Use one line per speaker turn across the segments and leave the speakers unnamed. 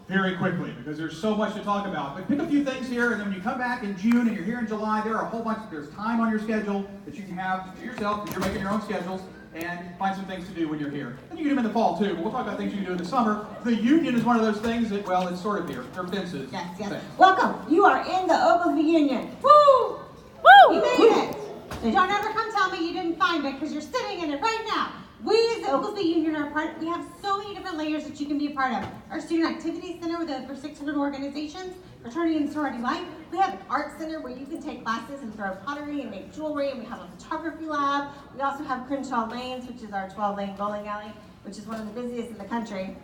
very quickly because there's so much to talk about. But pick a few things here, and then when you come back in June and you're here in July, there are a whole bunch. There's time on your schedule that you can have to yourself because you're making your own schedules, and find some things to do when you're here. And you can do them in the fall too. But we'll talk about things you can do in the summer. The union is one of those things that, well, it's sort of here. They're fences.
Yes.
Things.
Welcome. You are in the Oglesby Union. Woo! Woo! You made it. So don't ever come tell me you didn't find it because you're sitting in it right now. We as the Oglesby Union are part. We have so many different layers that you can be a part of. Our Student Activity Center with over 600 organizations, fraternity and sorority life. We have an art center where you can take classes and throw pottery and make jewelry, and we have a photography lab. We also have Crenshaw Lanes, which is our 12-lane bowling alley, which is one of the busiest in the country,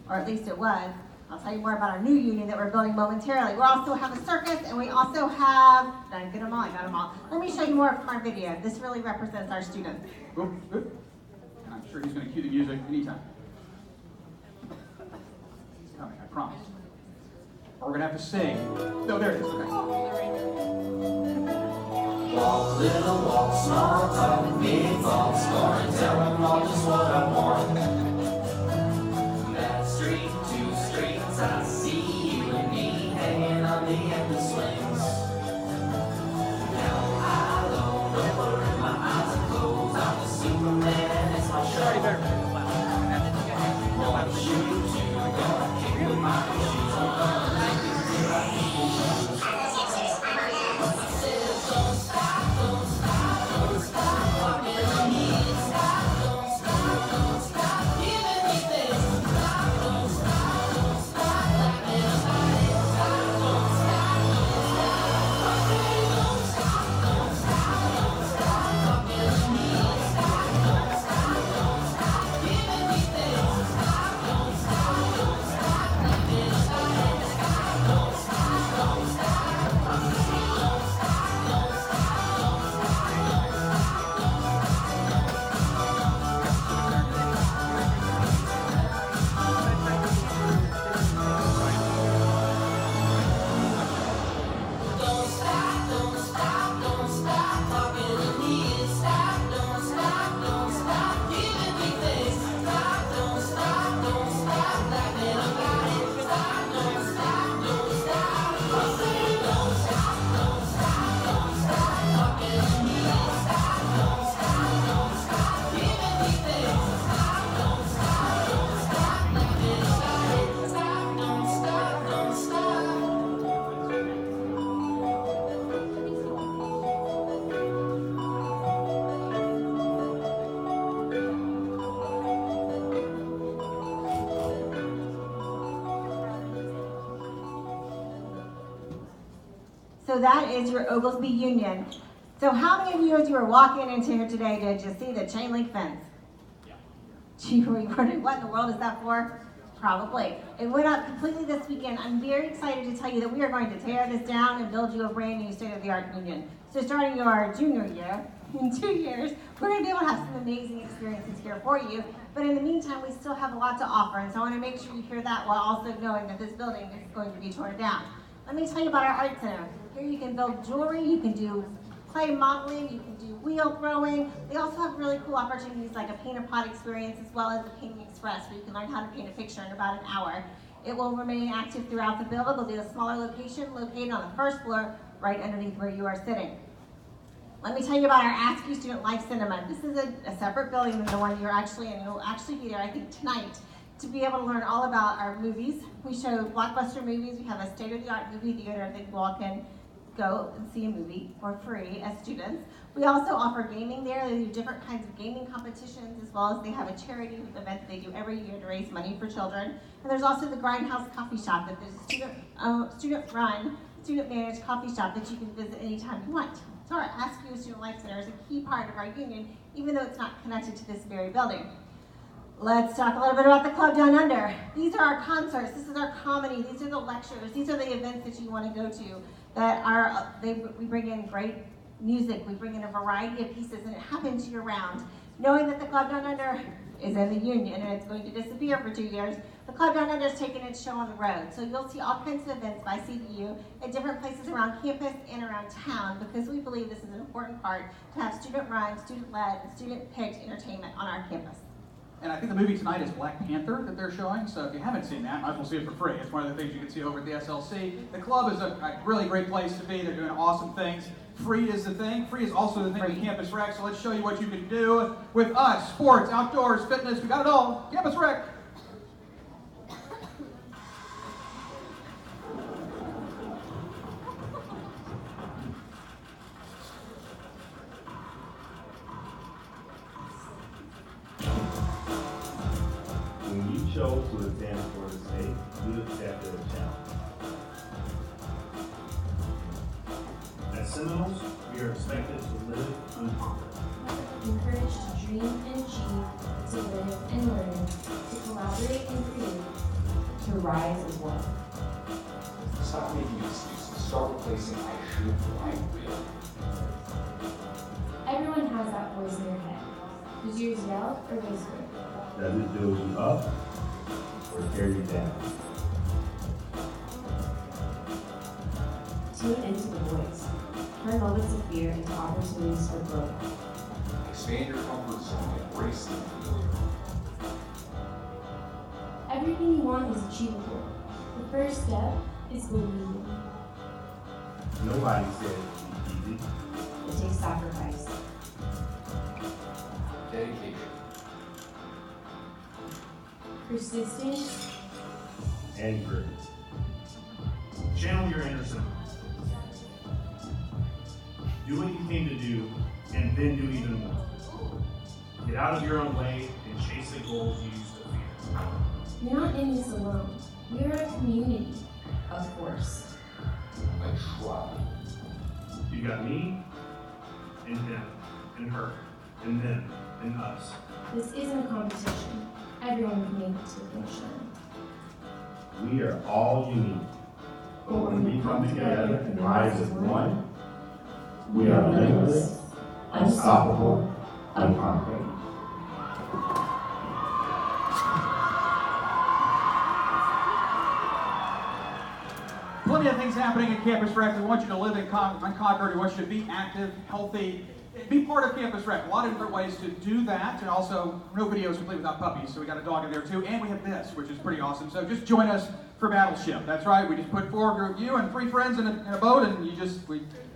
or at least it was. I'll tell you more about our new union that we're building momentarily. We also have a circus, and we also have, did I get them all? I got them all. Let me show you more from our video. This really represents our students.
Oop. And I'm sure he's going to cue the music anytime. He's coming, I promise. Or we're going to have to sing. No, there it is. Okay.
Walk, little walk, small talk, big thoughts, story, tell them all just what I want. That street, two streets, I see you and me hanging on the end of swings. Now I don't know where my eyes are closed, I'm the Superman, it's my show. Gonna shoot you, gonna kick with my shoes, I'm gonna make you feel like people shoes. I said don't stop, don't stop, don't stop, walking on me, stop, don't stop, giving me things. Stop, don't stop, laughing about it. Stop, don't stop, I say don't stop, don't stop, walking on me, stop, don't stop, giving me things. Stop, don't stop, laughing about it. Stop, don't stop, I say don't stop. Don't stop, don't stop, don't stop talking to me. Stop, don't stop, giving me things. Stop, don't stop, laughing about it. Stop, don't stop, I say don't stop, talking to me. Stop, don't stop, giving me things. Stop, don't stop, laughing about it. Stop, don't stop.
So that is your Oglesby Union. So how many of you, as you were walking into here today, did you see the chain link fence? Gee, were you wondering what in the world is that for? Probably. It went up completely this weekend. I'm very excited to tell you that we are going to tear this down and build you a brand new state-of-the-art union. So starting your junior year, in 2 years, we're going to be able to have some amazing experiences here for you. But in the meantime, we still have a lot to offer, and so I want to make sure you hear that while also knowing that this building is going to be torn down. Let me tell you about our art center. Here you can build jewelry, you can do clay modeling, you can do wheel throwing. They also have really cool opportunities like a paint a pot experience as well as a painting express where you can learn how to paint a picture in about an hour. It will remain active throughout the building. There'll be a smaller location located on the first floor right underneath where you are sitting. Let me tell you about our Ask You Student Life Cinema. This is a separate building than the one you're actually in. You'll actually be there, I think, tonight to be able to learn all about our movies. We show blockbuster movies. We have a state-of-the-art movie theater that you all can go and see a movie for free as students. We also offer gaming there. They do different kinds of gaming competitions as well as they have a charity event that they do every year to raise money for children. And there's also the Grindhouse Coffee Shop that is a student-run, student-managed coffee shop that you can visit anytime you want. So our Ask You Student Life Center is a key part of our union, even though it's not connected to this very building. Let's talk a little bit about the Club Down Under. These are our concerts, this is our comedy, these are the lectures, these are the events that you want to go to that are, we bring in great music, we bring in a variety of pieces, and it happens year-round. Knowing that the Club Down Under is in the union and it's going to disappear for 2 years, the Club Down Under is taking its show on the road. So you'll see all kinds of events by CDU at different places around campus and around town because we believe this is an important part to have student-run, student-led, student-picked entertainment on our campus.
And I think the movie tonight is Black Panther that they're showing, so if you haven't seen that, might as well see it for free. It's one of the things you can see over at the SLC. The club is a really great place to be. They're doing awesome things. Free is the thing. Free is also the thing with Campus Rec, so let's show you what you can do with us. Sports, outdoors, fitness, we got it all. Campus Rec.
When you chose to attend Florida State, you accepted a challenge. As Seminoles, we are expected to live unconquered.
Encouraged to dream and achieve, to live and learn, to collaborate and create, to rise as one.
Stop making excuses. Start replacing I should with I will.
Everyone has that voice in their head. Does yours yell or whisper?
Does it build you up or tear you down?
Tune into the voice. Turn moments of fear into opportunities for growth.
Expand your comfort zone. Embrace the familiar.
Everything you want is achievable. The first step is believing.
Nobody said it would be easy.
It takes sacrifice.
Dedication.
Persistence.
And grit. Channel your inner Seminoles. Do what you came to do, and then do even more. Get out of your own way and chase the goals you used to fear.
You're not in this alone. We are a community.
Of course.
A tribe.
You got me, and him, and her, and them, and us.
This isn't a competition. Everyone can make it to the finish line.
We are all unique. But when we come together and rise as one, we are limitless, unstoppable, unconquered.
Plenty of things happening at Campus Rec. We want you to live unconquered. We want you to be active, healthy, be part of Campus Rec. A lot of different ways to do that. And also, no videos complete without puppies, so we got a dog in there too. And we have this, which is pretty awesome. So just join us for Battleship. That's right. We just put you and 3 friends in a boat, and you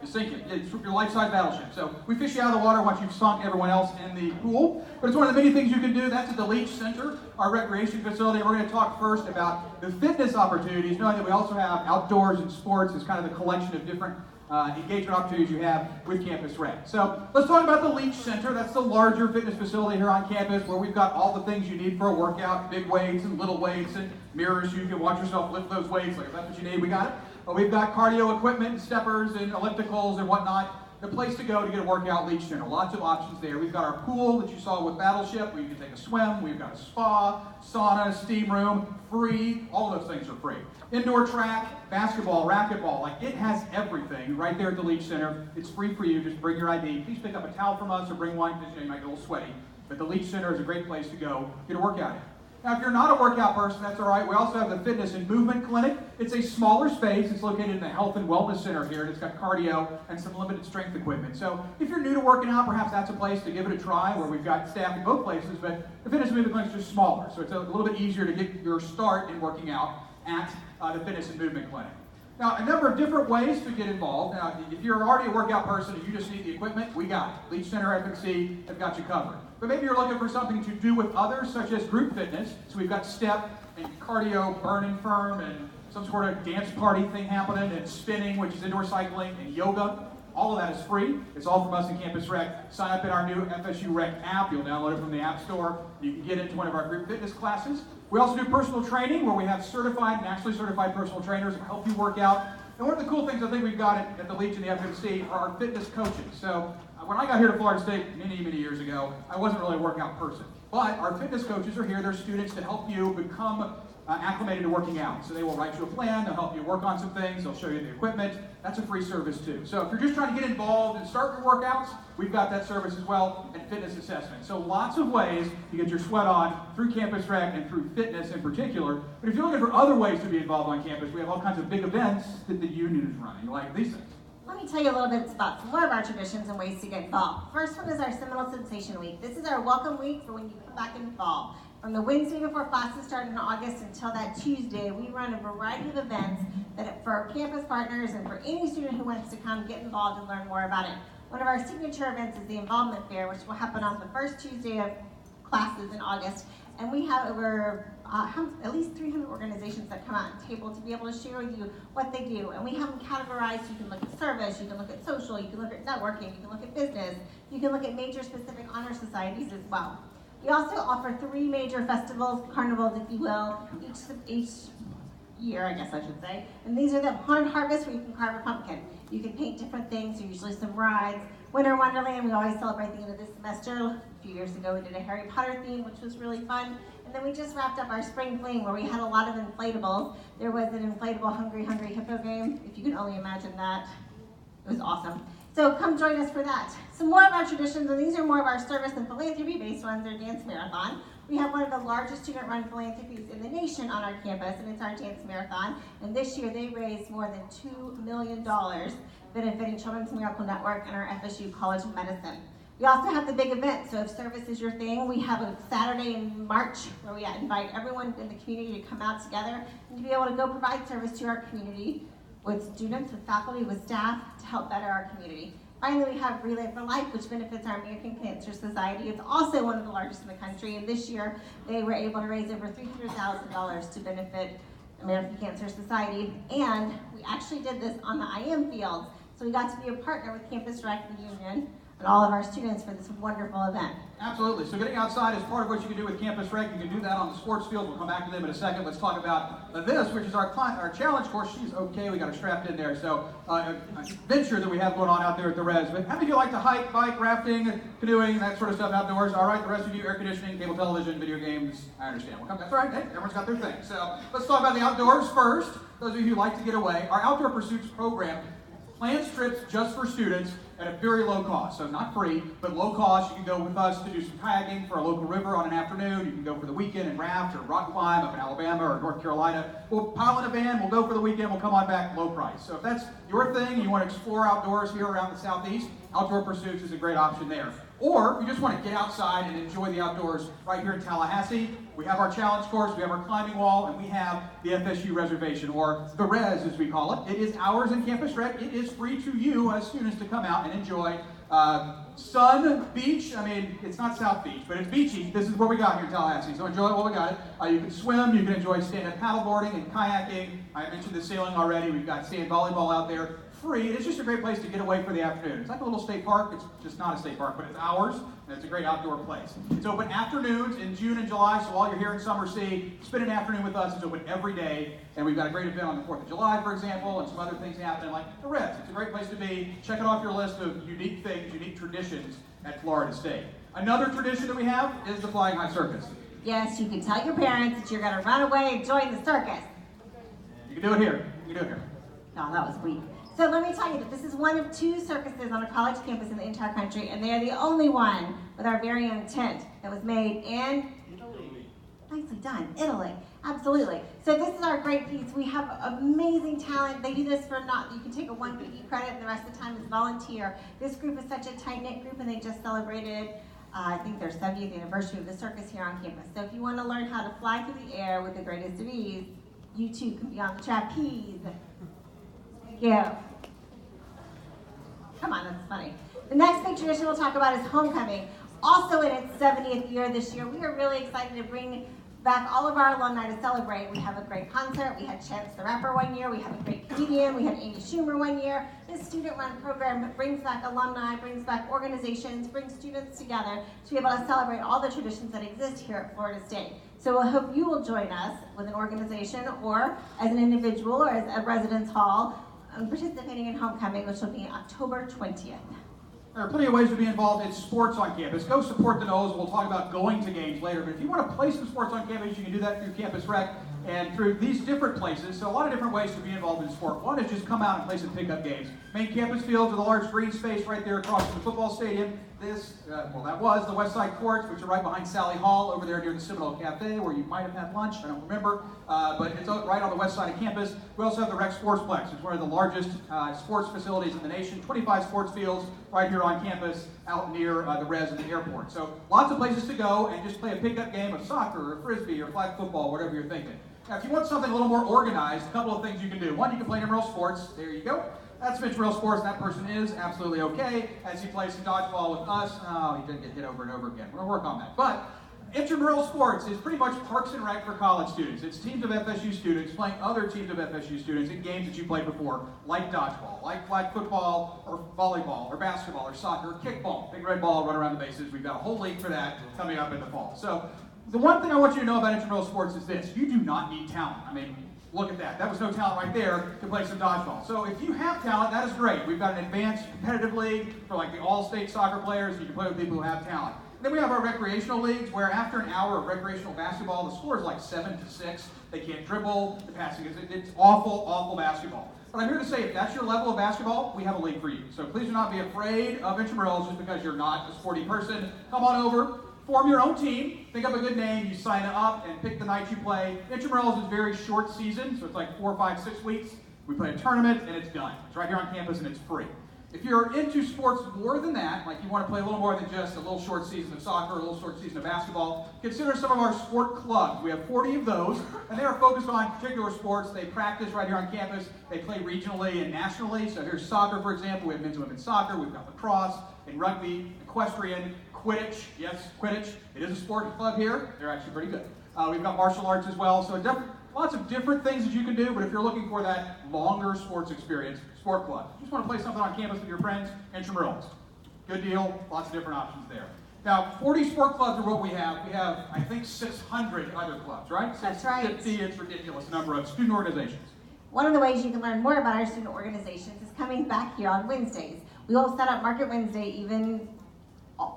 sink it. It's your life-size battleship. So we fish you out of the water once you've sunk everyone else in the pool. But it's one of the many things you can do. That's at the Leach Center, our recreation facility. We're going to talk first about the fitness opportunities, knowing that we also have outdoors and sports as kind of the collection of different engagement opportunities you have with Campus Rec. So let's talk about the Leach Center. That's the larger fitness facility here on campus where we've got all the things you need for a workout, big weights and little weights and mirrors so you can watch yourself lift those weights. Like if that's what you need, we got it. We've got cardio equipment and steppers and ellipticals and whatnot. The place to go to get a workout, Leach Center. Lots of options there. We've got our pool that you saw with Battleship where you can take a swim. We've got a spa, sauna, steam room, free. All of those things are free. Indoor track, basketball, racquetball. Like it has everything right there at the Leach Center. It's free for you. Just bring your ID. Please pick up a towel from us or bring one because you might get a little sweaty. But the Leach Center is a great place to go get a workout in. Now, if you're not a workout person, that's all right. We also have the Fitness and Movement Clinic. It's a smaller space. It's located in the Health and Wellness Center here, and it's got cardio and some limited strength equipment. So if you're new to working out, perhaps that's a place to give it a try, where we've got staff in both places, but the Fitness and Movement Clinic is just smaller, so it's a little bit easier to get your start in working out at the Fitness and Movement Clinic. Now, a number of different ways to get involved. Now, if you're already a workout person and you just need the equipment, we got it. Leach Center, FSU have got you covered. But maybe you're looking for something to do with others, such as group fitness. So we've got step and cardio, burn and firm, and some sort of dance party thing happening, and spinning, which is indoor cycling, and yoga. All of that is free. It's all from us in Campus Rec. Sign up in our new FSU Rec app. You'll download it from the App Store. You can get into one of our group fitness classes. We also do personal training, where we have certified, nationally certified personal trainers who help you work out. And one of the cool things I think we've got at the Leach and the FSC are our fitness coaches. So when I got here to Florida State many, many years ago, I wasn't really a workout person. But our fitness coaches are here. They're students to help you become acclimated to working out. So they will write you a plan. They'll help you work on some things. They'll show you the equipment. That's a free service too. So if you're just trying to get involved and start your workouts, we've got that service as well, and fitness assessment. So lots of ways to get your sweat on through Campus Rec and through fitness in particular. But if you're looking for other ways to be involved on campus, we have all kinds of big events that the union is running, like these things.
Let me tell you a little bit about some more of our traditions and ways to get involved. First one is our Seminole Sensation Week. This is our welcome week for when you come back in fall. From the Wednesday before classes start in August until that Tuesday, we run a variety of events that for our campus partners and for any student who wants to come get involved and learn more about it. One of our signature events is the Involvement Fair, which will happen on the first Tuesday of classes in August. And we have over at least 300 organizations that come out and table to be able to share with you what they do. And we have them categorized. You can look at service, you can look at social, you can look at networking, you can look at business, you can look at major specific honor societies as well. We also offer 3 major festivals, carnivals, if you will, each year, I guess I should say. And these are the Horn Harvest, where you can carve a pumpkin. You can paint different things, there's usually some rides. Winter Wonderland, we always celebrate the end of this semester. A few years ago, we did a Harry Potter theme, which was really fun. And then we just wrapped up our Spring Fling, where we had a lot of inflatables. There was an inflatable Hungry Hungry Hippo game, if you can only imagine that. It was awesome. So come join us for that. Some more of our traditions, and these are more of our service and philanthropy-based ones, are Dance Marathon. We have one of the largest student-run philanthropies in the nation on our campus, and it's our Dance Marathon. And this year, they raised more than $2 million benefiting Children's Miracle Network and our FSU College of Medicine. We also have the big event, so if service is your thing, we have a Saturday in March where we invite everyone in the community to come out together and to be able to go provide service to our community with students, with faculty, with staff to help better our community. Finally, we have Relay for Life, which benefits our American Cancer Society. It's also one of the largest in the country, and this year they were able to raise over $300,000 to benefit American Cancer Society. And we actually did this on the IM fields, so we got to be a partner with Campus Rec Union and all of our students for this wonderful event.
Absolutely. So getting outside is part of what you can do with Campus Rec. You can do that on the sports field. We'll come back to them in a second. Let's talk about this, which is our challenge course. She's okay. We got her strapped in there. So a venture that we have going on out there at the res. But how many of you like to hike, bike, rafting, canoeing, that sort of stuff outdoors? All right. The rest of you, air conditioning, cable television, video games. I understand. We'll come. That's all right. Hey, everyone's got their thing. So let's talk about the outdoors first. Those of you who like to get away, our Outdoor Pursuits program plans trips just for students at a very low cost. So not free, but low cost. You can go with us to do some kayaking for a local river on an afternoon. You can go for the weekend and raft or rock climb up in Alabama or North Carolina. We'll pile in a van, we'll go for the weekend, we'll come on back low price. So if that's your thing and you want to explore outdoors here around the Southeast, Outdoor Pursuits is a great option there. Or you just want to get outside and enjoy the outdoors right here in Tallahassee. We have our challenge course, we have our climbing wall, and we have the FSU reservation, or the res as we call it. It is ours in Campus Rec. It is free to you as students to come out and enjoy sun, beach. I mean, it's not South Beach, but it's beachy. This is what we got here in Tallahassee, so enjoy it while we got it. You can swim, you can enjoy stand-up paddleboarding and kayaking. I mentioned the sailing already. We've got sand volleyball out there. Free. It's just a great place to get away for the afternoon. It's like a little state park. It's just not a state park, but it's ours, and it's a great outdoor place. It's open afternoons in June and July, so while you're here in Summer C, spend an afternoon with us. It's open every day, and we've got a great event on the 4th of July, for example, and some other things happening like the Res. It's a great place to be. Check it off your list of unique things, unique traditions at Florida State. Another tradition that we have is the Flying High Circus.
Yes, you can tell your parents that you're going to run away and join the circus.
You can do it here. You can do it here.
No, that was weak. So let me tell you that this is one of 2 circuses on a college campus in the entire country, and they are the only one with our very own tent that was made in Italy. Nicely done, Italy. Absolutely. So this is our great piece. We have amazing talent. They do this for you can take a 1 PE credit, and the rest of the time is volunteer. This group is such a tight-knit group, and they just celebrated, I think, their 70th anniversary of the circus here on campus. So if you want to learn how to fly through the air with the greatest of ease, you too can be on the trapeze. Thank you. Come on, that's funny. The next big tradition we'll talk about is homecoming. Also in its 70th year this year, we are really excited to bring back all of our alumni to celebrate. We have a great concert. We had Chance the Rapper one year. We have a great comedian. We had Amy Schumer one year. This student-run program brings back alumni, brings back organizations, brings students together to be able to celebrate all the traditions that exist here at Florida State. So we'll hope you will join us with an organization or as an individual or as a residence hall participating in homecoming, which will be October 20th.
There are plenty of ways to be involved in sports on campus. Go support the Knolls. We'll talk about going to games later. But if you want to play some sports on campus, you can do that through Campus Rec. And through these different places, so a lot of different ways to be involved in sport. One is just come out and play some pickup games. Main campus fields with a large green space right there across from the football stadium. That was the West Side Courts, which are right behind Sally Hall over there near the Seminole Cafe, where you might have had lunch, I don't remember, but it's right on the west side of campus. We also have the Rec Sportsplex, which is one of the largest sports facilities in the nation. 25 sports fields right here on campus, out near the res and the airport. So lots of places to go and just play a pickup game of soccer or frisbee or flag football, whatever you're thinking. Now, if you want something a little more organized, a couple of things you can do. One, you can play intramural sports. There you go. That's intramural sports. That person is absolutely okay as he plays some dodgeball with us. Oh, he did get hit over and over again. We're going to work on that. But intramural sports is pretty much Parks and Rec for college students. It's teams of FSU students playing other teams of FSU students in games that you played before, like dodgeball, like flag football, or volleyball, or basketball, or soccer, or kickball. Big red ball, run around the bases. We've got a whole league for that coming up in the fall. So the one thing I want you to know about intramural sports is this. You do not need talent. I mean, look at that. That was no talent right there to play some dodgeball. So if you have talent, that is great. We've got an advanced competitive league for like the all-state soccer players. You can play with people who have talent. Then we have our recreational leagues where after an hour of recreational basketball, the score is like 7-6. They can't dribble. The passing it's awful, awful basketball. But I'm here to say if that's your level of basketball, we have a league for you. So please do not be afraid of intramurals just because you're not a sporty person. Come on over. Form your own team, think up a good name, you sign up and pick the night you play. Intramurals is very short season, so it's like 4, 5, 6 weeks. We play a tournament and it's done. It's right here on campus and it's free. If you're into sports more than that, like you want to play a little more than just a little short season of soccer, a little short season of basketball, consider some of our sport clubs. We have 40 of those, and they are focused on particular sports. They practice right here on campus. They play regionally and nationally. So here's soccer, for example. We have men's and women's soccer. We've got lacrosse and rugby, equestrian, Quidditch, yes, Quidditch. It is a sport club here. They're actually pretty good. We've got martial arts as well. So lots of different things that you can do, but if you're looking for that longer sports experience, sport club. Just want to play something on campus with your friends, intramurals. Good deal, lots of different options there. Now, 40 sport clubs are what we have. We have, I think, 600 other clubs, right?
That's right.
650, it's ridiculous number of student organizations.
One of the ways you can learn more about our student organizations is coming back here on Wednesdays. We will set up Market Wednesday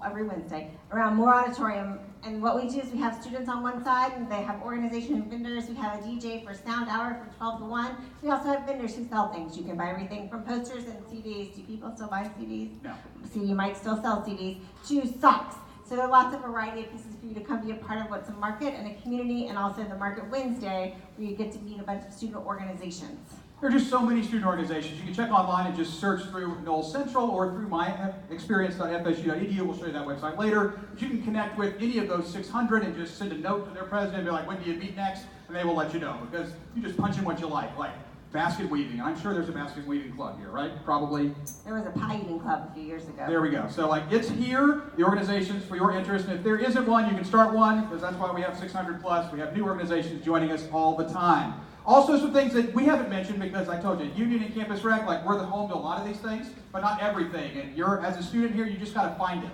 every Wednesday around Moore Auditorium, and what we do is we have students on one side and they have organization and vendors. We have a DJ for sound hour from 12 to 1. We also have vendors who sell things. You can buy everything from posters and CDs. Do people still buy CDs?
No.
CD might still sell CDs. To socks. So there are lots of variety of pieces for you to come be a part of what's a market and a community, and also the Market Wednesday where you get to meet a bunch of student organizations.
There are just so many student organizations. You can check online and just search through Knowles Central or through myexperience.fsu.edu. We'll show you that website later. But you can connect with any of those 600 and just send a note to their president and be like, when do you meet next? And they will let you know, because you just punch in what you like basket weaving. And I'm sure there's a basket weaving club here, right? Probably.
There was a pie eating club a few years ago.
There we go. So it's here, the organizations for your interest. And if there isn't one, you can start one, because that's why we have 600 plus. We have new organizations joining us all the time. Also, some things that we haven't mentioned, because I told you, Union and Campus Rec, we're the home to a lot of these things, but not everything. And as a student here, you just got to find it.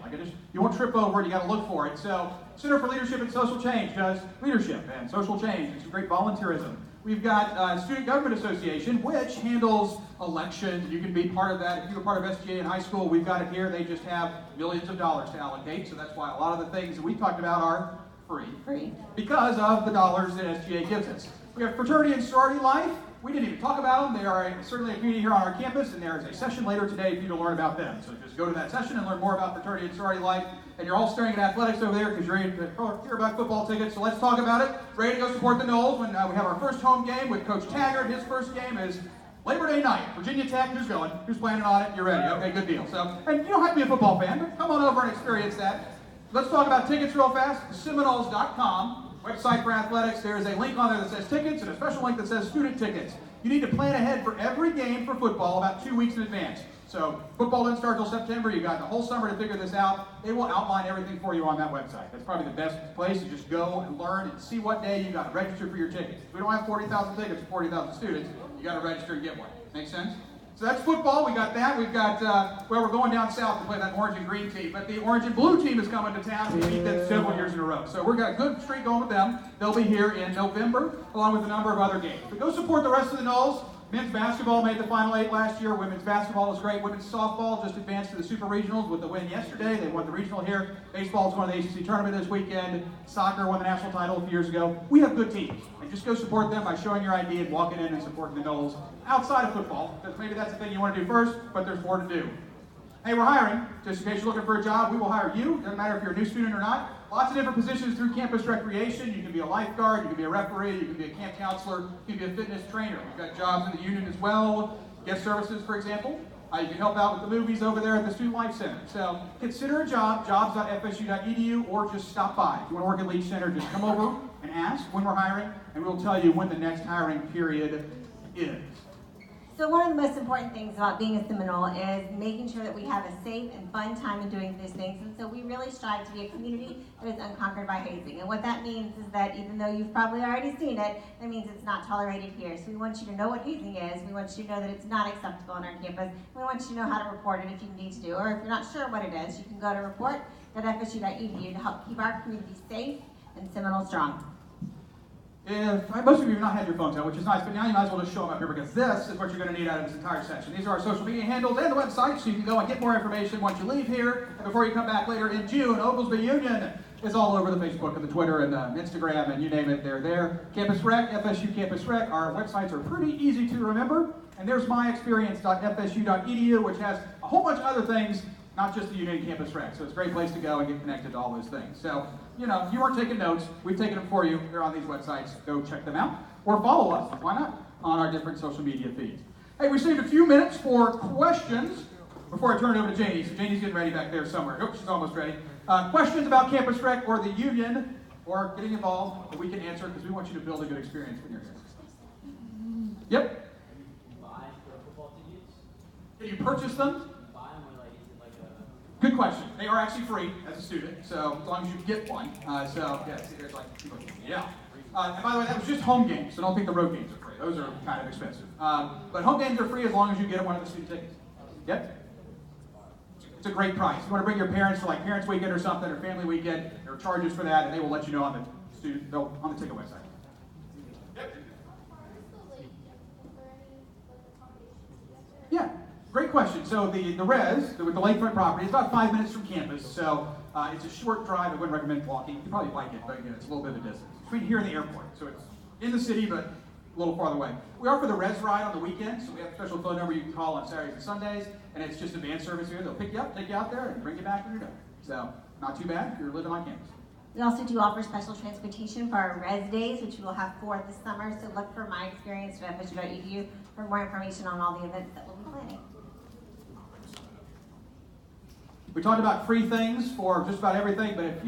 You won't trip over it, you got to look for it. So, Center for Leadership and Social Change does leadership and social change and some great volunteerism. We've got Student Government Association, which handles elections. You can be part of that. If you were part of SGA in high school, we've got it here. They just have millions of dollars to allocate, so that's why a lot of the things that we talked about are free. Because of the dollars that SGA gives us. We have fraternity and sorority life. We didn't even talk about them. They are certainly a community here on our campus, and there is a session later today for you to learn about them. So just go to that session and learn more about fraternity and sorority life. And you're all staring at athletics over there because you're ready to hear about football tickets. So let's talk about it. Ready to go support the Knowles when we have our first home game with Coach Taggart. His first game is Labor Day night. Virginia Tech. Who's going? Who's planning on it? You're ready. Okay, good deal. So, and you don't have to be a football fan, but come on over and experience that. Let's talk about tickets real fast. Seminoles.com. Website for athletics. There is a link on there that says tickets and a special link that says student tickets. You need to plan ahead for every game for football about 2 weeks in advance. So football doesn't start till September. You've got the whole summer to figure this out. They will outline everything for you on that website. That's probably the best place to just go and learn and see what day you got to register for your tickets. We don't have 40,000 tickets for 40,000 students. You got to register and get one. Make sense? So that's football. We got that. We've got, we're going down south to play that orange and green team. But the orange and blue team is coming to town. We beat them several years in a row. So we've got a good streak going with them. They'll be here in November, along with a number of other games. But go support the rest of the Knowles. Men's basketball made the Final 8 last year. Women's basketball was great. Women's softball just advanced to the Super Regionals with the win yesterday. They won the regional here. Baseball is going to the ACC tournament this weekend. Soccer won the national title a few years ago. We have good teams. And just go support them by showing your ID and walking in and supporting the Knowles outside of football. Because maybe that's the thing you want to do first, but there's more to do. Hey, we're hiring. Just in case you're looking for a job, we will hire you. Doesn't matter if you're a new student or not. Lots of different positions through campus recreation. You can be a lifeguard, you can be a referee, you can be a camp counselor, you can be a fitness trainer. We've got jobs in the union as well. Guest services, for example. You can help out with the movies over there at the Student Life Center. So consider a job, jobs.fsu.edu, or just stop by. If you want to work at Leach Center, just come over and ask when we're hiring, and we'll tell you when the next hiring period is.
So one of the most important things about being a Seminole is making sure that we have a safe and fun time in doing these things. And so we really strive to be a community that is unconquered by hazing. And what that means is that even though you've probably already seen it, that means it's not tolerated here. So we want you to know what hazing is. We want you to know that it's not acceptable on our campus. We want you to know how to report it if you need to do. Or if you're not sure what it is, you can go to report.fsu.edu to help keep our community safe and Seminole strong.
If most of you have not had your phones out, which is nice, but now you might as well just show them up here because this is what you're going to need out of this entire section. These are our social media handles and the website, so you can go and get more information once you leave here. And before you come back later in June, Oglesby Union is all over the Facebook and the Twitter and the Instagram and you name it, they're there. Campus Rec, FSU Campus Rec, our websites are pretty easy to remember. And there's myexperience.fsu.edu, which has a whole bunch of other things, not just the Union Campus Rec. So it's a great place to go and get connected to all those things. So, you know, if you weren't taking notes, we've taken them for you. They're on these websites. Go check them out. Or follow us, why not, on our different social media feeds. Hey, we saved a few minutes for questions before I turn it over to Janie. So Janie's getting ready back there somewhere. Nope, she's almost ready. Questions about Campus Rec or the Union or getting involved that we can answer because we want you to build a good experience when you're here. Yep. Can you purchase them? Good question. They are actually free as a student, so as long as you get one. So, yeah, see, there's like, yeah. And by the way, that was just home games, so don't think the road games are free. Those are kind of expensive. But home games are free as long as you get one of the student tickets. Yep. It's a great price. If you want to bring your parents for like Parents Weekend or something, or Family Weekend, there are charges for that, and they will let you know on the ticket website. Yep. Yeah. Great question. So the res, with the lakefront property, is about 5 minutes from campus. So it's a short drive. I wouldn't recommend walking. You probably bike it, but again, it's a little bit of a distance. It's between here and the airport. So it's in the city, but a little farther away. We offer the res ride on the weekends. So we have a special phone number you can call on Saturdays and Sundays. And it's just a van service here. They'll pick you up, take you out there, and bring you back when you're done. So not too bad if you're living on campus.
We also do offer special transportation for our res days, which we will have 4 this summer. So look for my experience at FSU.edu for more information on all the events that we'll be planning.
We talked about free things for just about everything, but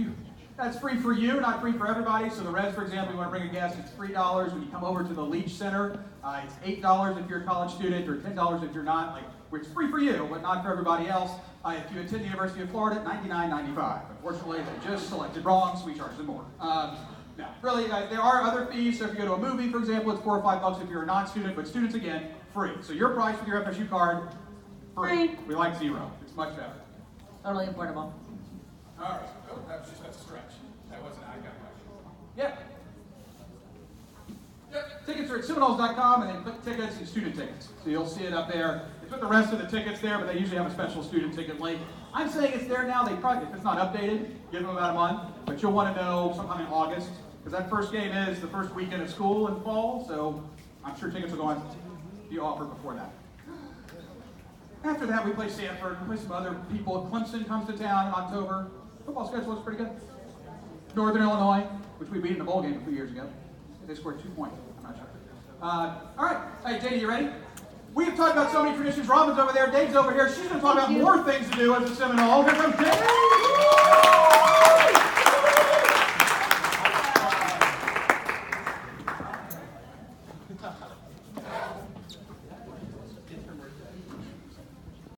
that's free for you, not free for everybody. So the res, for example, you want to bring a guest, it's $3 when you come over to the Leach Center. It's $8 if you're a college student, or $10 if you're not. Which is free for you, but not for everybody else. If you attend the University of Florida, $99.95. Unfortunately, they just selected wrong, so we charge them more. No, really, there are other fees. So if you go to a movie, for example, it's $4 or $5 if you're a non-student, but students, again, free. So your price with your FSU card, free. We like 0. It's much better.
Totally affordable.
All right. Oh, that's a stretch. That wasn't. I got a question. Yep. Yep. Tickets are at Seminoles.com, and then click tickets and student tickets. So you'll see it up there. It's with the rest of the tickets there, but they usually have a special student ticket link. I'm saying it's there now. They probably, if it's not updated, give them about a month. But you'll want to know sometime in August, because that first game is the first weekend of school in fall. So I'm sure tickets will go on to be offered before that. After that, we play Stanford, we play some other people. Clemson comes to town in October. Football schedule looks pretty good. Northern Illinois, which we beat in the bowl game a few years ago. They scored 2 points. I'm not sure. All right. Hey, Janie, you ready? We have talked about so many traditions. Robin's over there. Dave's over here. She's going to talk about more things to do as a Seminole. Here comes Janie.